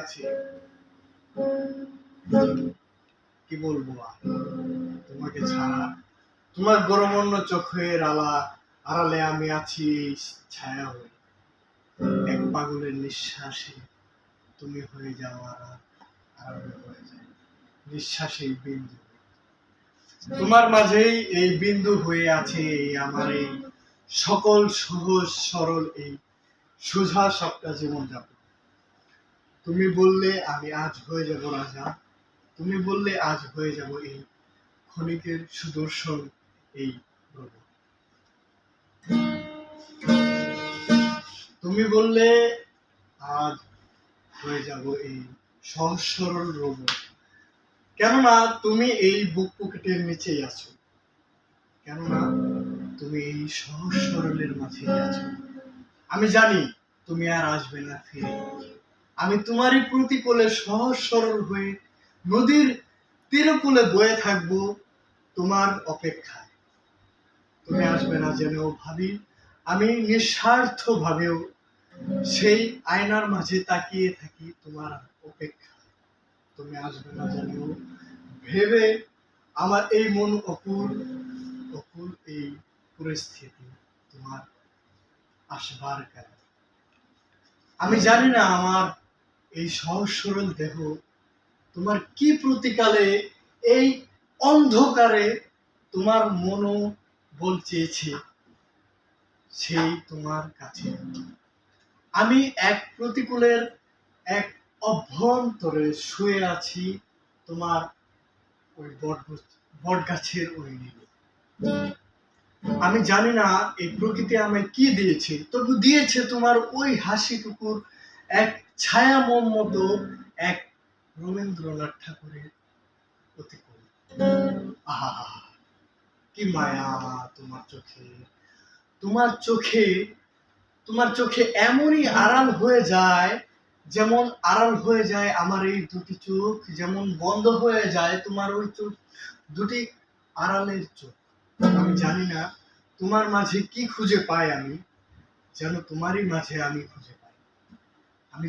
কাছে কি বলবো আর, তোমাকে ছাড়া, তোমার গরমন্য চোখের আড়ালে আমি আছি ছায়া হয়ে। এক পাগলের নিঃশ্বাসে তুমি হয়ে যাও আড়ালে হয়ে যায় নিঃশ্বাসের বিন্দু। তোমার মাঝেই এই বিন্দু হয়ে আছে আমার এই সকল সহজ সরল এই সোজা সবটা জীবন যাপন। তুমি বললে আমি আজ হয়ে যাব রাজা, তুমি বললে আজ হয়ে যাব এই ক্ষণিকের সুদর্শন এই প্রভু। তুমি বললে আজ হয়ে যাব এই সহজ সরল রোবট। কেননা তুমি এই বুক পকেটের নিচেই আছো, কেননা তুমি এই সহজ সরলের মাঝেই আছো। আমি জানি তুমি আর আসবে না ফিরে, আমি তোমারই প্রতিকূলে সহজ সরল হয়ে নদীর তীরকূলে বয়ে থাকবো তোমার অপেক্ষায়। তুমি আসবে না জেনেও ভাবি, আমি নিঃস্বার্থ ভাবেও সেই আয়নার মাঝে তাকিয়ে থাকি তোমার অপেক্ষা। তুমি আসবে না জেনেও ভেবে আমার এই মন অকুল অকুল এই পরিস্থিতি তোমার আসবার কারণে। আমি জানি না আমার এই সহজ সরল দেহ তোমার কি প্রতিকালে এই অন্ধকারে তোমার মনও বল চেয়েছে সেই তোমার কাছে। আমি এক প্রতিকূলের এক অভ্যন্তরে শুয়ে আছি তোমার ওই বট গাছের ওই নিচে। আমি জানি না এই প্রকৃতি আমায় কি দিয়েছে, তবু দিয়েছে তোমার ওই হাসিটুকুর এক ছায়াময় মতো, এক রবীন্দ্রনাথ ঠাকুরের প্রতিকূল। আহা, কি মায়া তোমার চোখে, তোমার চোখে, তোমার চোখে এমনই আড়াল হয়ে যায়, যেমন আড়াল হয়ে যায় আমার এই দুটি চোখ, যেমন বন্ধ হয়ে যায় তোমার ওই চোখ দুটি আড়ালের চোখ। আমি জানি না তোমার মাঝে কি খুঁজে পাই আমি, যেন তোমারই মাঝে আমি খুঁজে পাই। আমি